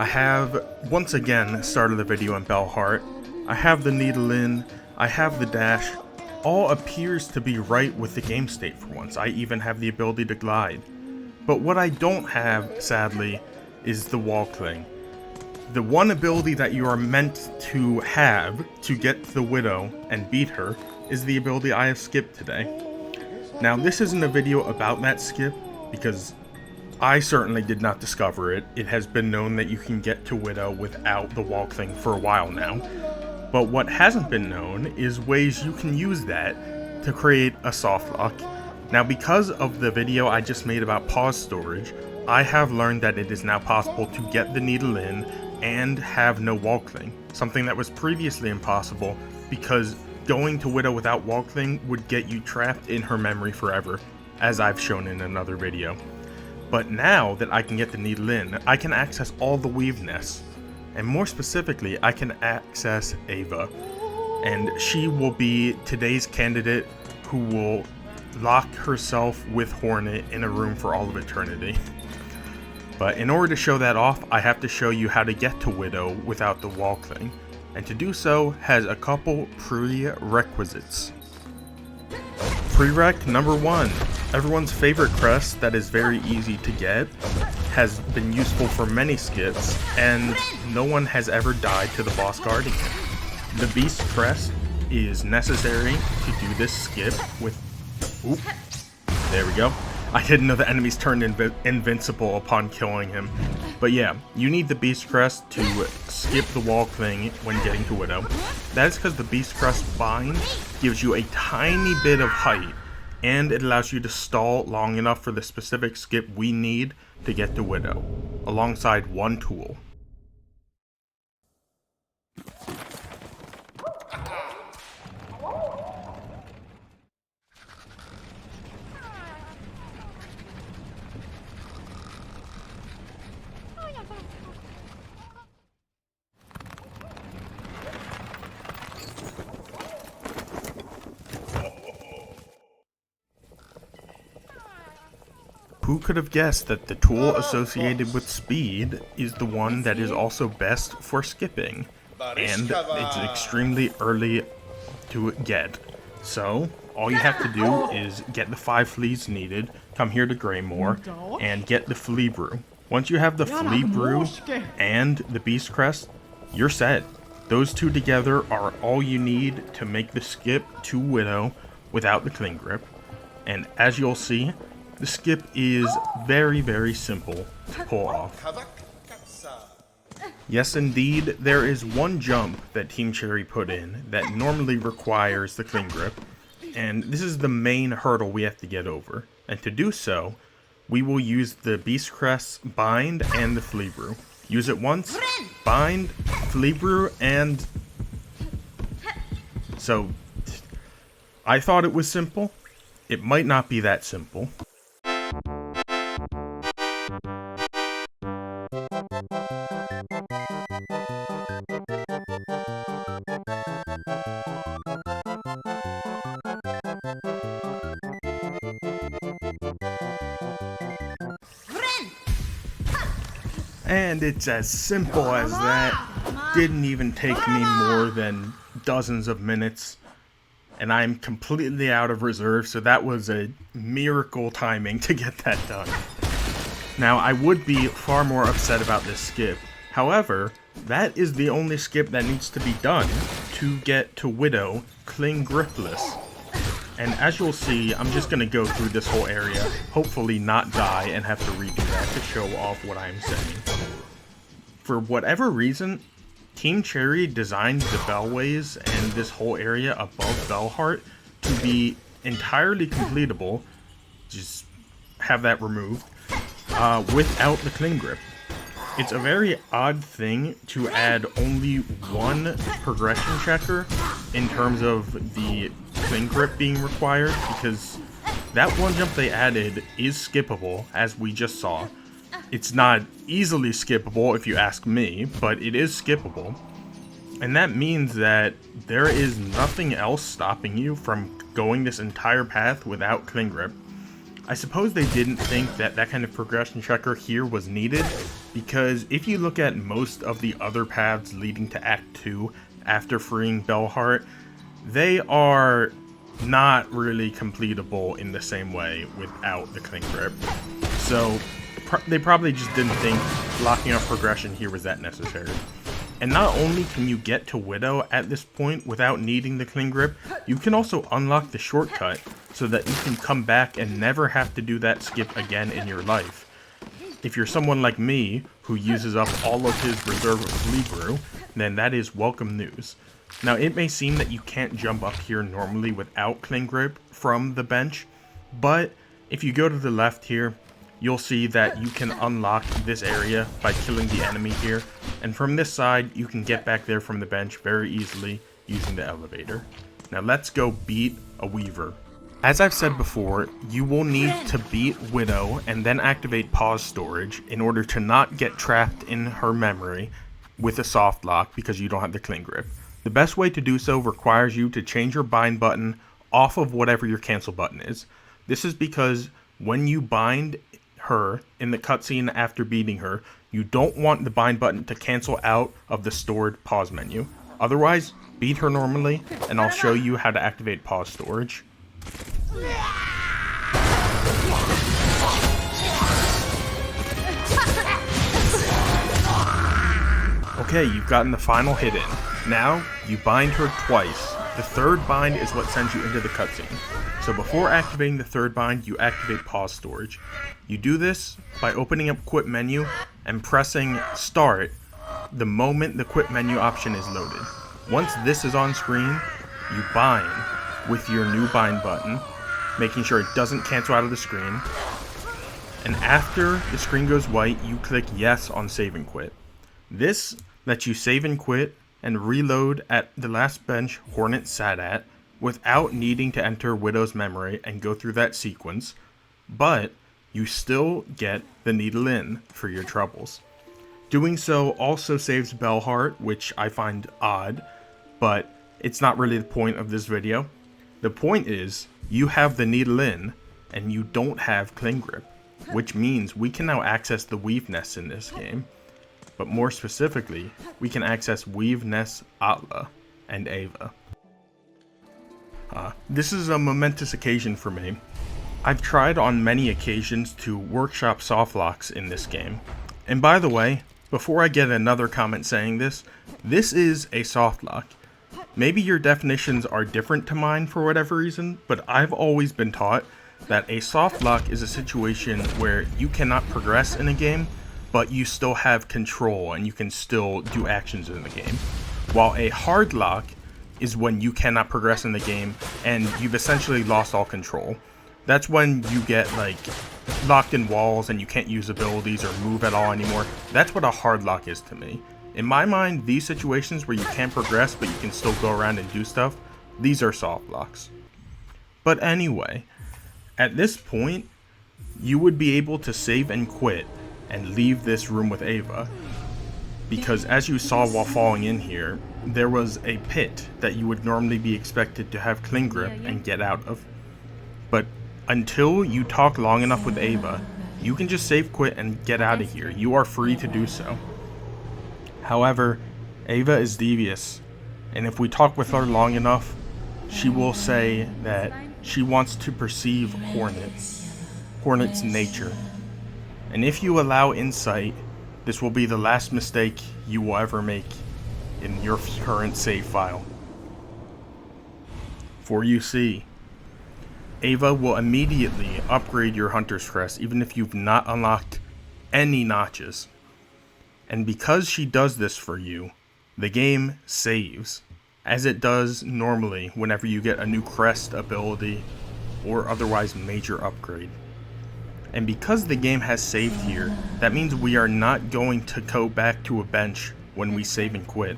I have, once again, started the video in Bellheart. I have the needle in, I have the dash. All appears to be right with the game state for once. I even have the ability to glide. But what I don't have, sadly, is the wall cling. The one ability that you are meant to have to get to the Widow and beat her is the ability I have skipped today. Now, this isn't a video about that skip, because I certainly did not discover it. It has been known that you can get to Widow without the wall cling for a while now. But what hasn't been known is ways you can use that to create a softlock. Now, because of the video I just made about pause storage, I have learned that it is now possible to get the needle in and have no wall cling, something that was previously impossible because going to Widow without wall cling would get you trapped in her memory forever, as I've shown in another video. But now that I can get the needle in, I can access all the Weavenest, and more specifically, I can access Eva, and she will be today's candidate who will lock herself with Hornet in a room for all of eternity. But in order to show that off, I have to show you how to get to Widow without the wall cling, and to do so has a couple prerequisites. Prereq number 1, everyone's favorite crest that is very easy to get, has been useful for many skips, and no one has ever died to the boss guarding it. The beast crest is necessary to do this skip with... Oop, there we go. I didn't know the enemies turned invincible upon killing him. But yeah, you need the Beast Crest to skip the wall cling when getting to Widow. That is because the Beast Crest bind gives you a tiny bit of height, and it allows you to stall long enough for the specific skip we need to get to Widow, alongside one tool. Who could have guessed that the tool associated with speed is the one that is also best for skipping, and it's extremely early to get. So, all you have to do is get the 5 fleas needed, come here to Greymoor, and get the flea brew. Once you have the flea brew and the beast crest, you're set. Those two together are all you need to make the skip to Widow without the cling grip. And as you'll see, the skip is very, very simple to pull off. Yes, indeed, there is one jump that Team Cherry put in that normally requires the cling grip, and this is the main hurdle we have to get over. And to do so, we will use the Beast Crest bind and the flea brew. Use it once, bind, flea brew, and... So, I thought it was simple. It might not be that simple. And it's as simple as that. Didn't even take me more than dozens of minutes. And I'm completely out of reserve, so that was a miracle timing to get that done. Now, I would be far more upset about this skip. However, that is the only skip that needs to be done to get to Widow cling gripless. And as you'll see, I'm just going to go through this whole area, hopefully not die and have to redo that to show off what I'm saying. For whatever reason, Team Cherry designed the bellways and this whole area above Bellheart to be entirely completable, just have that removed, without the cling grip. It's a very odd thing to add only one progression checker in terms of the cling grip being required, because that one jump they added is skippable, as we just saw. It's not easily skippable if you ask me, but it is skippable. And that means that there is nothing else stopping you from going this entire path without cling grip. I suppose they didn't think that that kind of progression checker here was needed, because if you look at most of the other paths leading to Act 2 after freeing Bellheart, they are not really completable in the same way without the Cling Grip. So they probably just didn't think locking up progression here was that necessary. And not only can you get to Widow at this point without needing the Cling Grip, you can also unlock the shortcut so that you can come back and never have to do that skip again in your life. If you're someone like me, who uses up all of his reserve of Flea Brew, then that is welcome news. Now, it may seem that you can't jump up here normally without Cling Grip from the bench, but if you go to the left here, you'll see that you can unlock this area by killing the enemy here, and from this side, you can get back there from the bench very easily using the elevator. Now let's go beat a Weaver. As I've said before, you will need to beat Widow and then activate pause storage in order to not get trapped in her memory with a soft lock because you don't have the Cling Grip. The best way to do so requires you to change your bind button off of whatever your cancel button is. This is because when you bind her in the cutscene after beating her, you don't want the bind button to cancel out of the stored pause menu. Otherwise, beat her normally, and I'll show you how to activate pause storage. Okay, you've gotten the final hit in. Now, you bind her twice. The third bind is what sends you into the cutscene. So before activating the third bind, you activate pause storage. You do this by opening up Quit Menu and pressing Start the moment the Quit Menu option is loaded. Once this is on screen, you bind with your new bind button, making sure it doesn't cancel out of the screen. And after the screen goes white, you click Yes on Save and Quit. This lets you save and quit and reload at the last bench Hornet sat at without needing to enter Widow's memory and go through that sequence, but you still get the needle in for your troubles. Doing so also saves Bellheart, which I find odd, but it's not really the point of this video. The point is, you have the needle in, and you don't have Cling Grip, which means we can now access the Weavenest in this game. But more specifically, we can access Weavenest, Atla, and Eva. This is a momentous occasion for me. I've tried on many occasions to workshop softlocks in this game. And by the way, before I get another comment saying this is a softlock. Maybe your definitions are different to mine for whatever reason, but I've always been taught that a softlock is a situation where you cannot progress in a game, but you still have control and you can still do actions in the game. While a hard lock is when you cannot progress in the game and you've essentially lost all control. That's when you get like locked in walls and you can't use abilities or move at all anymore. That's what a hard lock is to me. In my mind, these situations where you can't progress but you can still go around and do stuff, these are soft locks. But anyway, at this point, you would be able to save and quit and leave this room with Eva. Because as you saw while falling in here, there was a pit that you would normally be expected to have Cling Grip and get out of. But until you talk long enough with Eva, you can just save quit and get out of here. You are free to do so. However, Eva is devious, and if we talk with her long enough, she will say that she wants to perceive Hornet's nature. And if you allow insight, this will be the last mistake you will ever make in your current save file. For you see, Eva will immediately upgrade your Hunter's Crest even if you've not unlocked any notches. And because she does this for you, the game saves, as it does normally whenever you get a new crest ability or otherwise major upgrade. And because the game has saved here, that means we are not going to go back to a bench when we save and quit.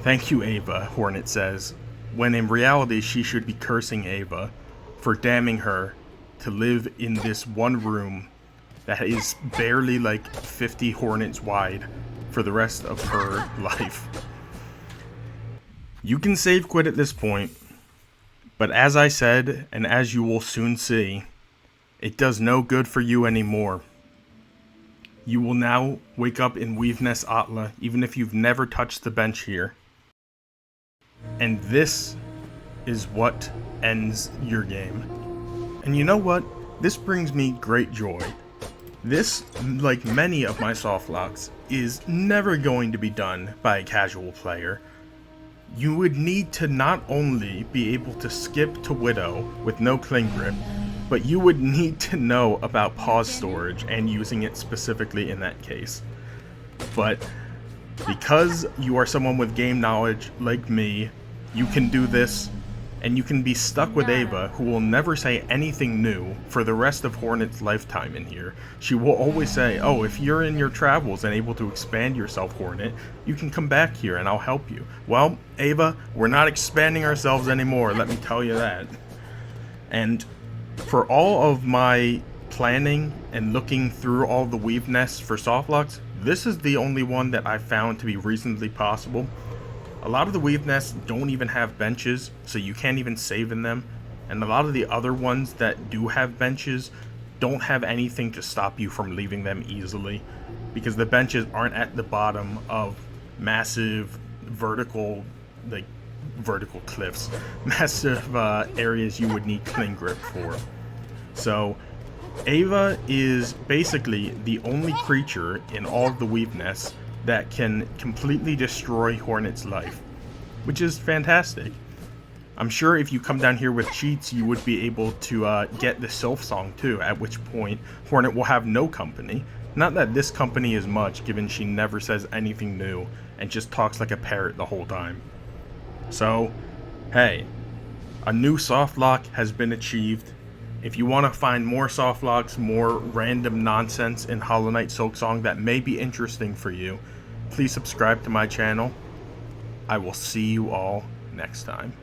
Thank you, Eva, Hornet says, when in reality she should be cursing Eva for damning her to live in this one room that is barely like 50 Hornets wide for the rest of her life. You can save quit at this point, but as I said, and as you will soon see, it does no good for you anymore. You will now wake up in Weavenest Atla, even if you've never touched the bench here. And this is what ends your game. And you know what? This brings me great joy. This, like many of my softlocks, is never going to be done by a casual player. You would need to not only be able to skip to Widow with no cling grip, but you would need to know about pause storage and using it specifically in that case. But because you are someone with game knowledge like me, you can do this, and you can be stuck with Eva, who will never say anything new for the rest of Hornet's lifetime in here. She will always say, oh, if you're in your travels and able to expand yourself, Hornet, you can come back here and I'll help you. Well, Eva, we're not expanding ourselves anymore, let me tell you that. And for all of my planning and looking through all the Weavenests for softlocks, this is the only one that I found to be reasonably possible. A lot of the Weavenests don't even have benches, so you can't even save in them. And a lot of the other ones that do have benches don't have anything to stop you from leaving them easily, because the benches aren't at the bottom of massive vertical cliffs, massive areas you would need cling grip for. So Eva is basically the only creature in all of the Weavenests that can completely destroy Hornet's life, which is fantastic. I'm sure if you come down here with cheats, you would be able to get the Silksong too, at which point Hornet will have no company. Not that this company is much, given she never says anything new and just talks like a parrot the whole time. So, hey, a new softlock has been achieved. If you want to find more softlocks, more random nonsense in Hollow Knight Silksong that may be interesting for you, please subscribe to my channel. I will see you all next time.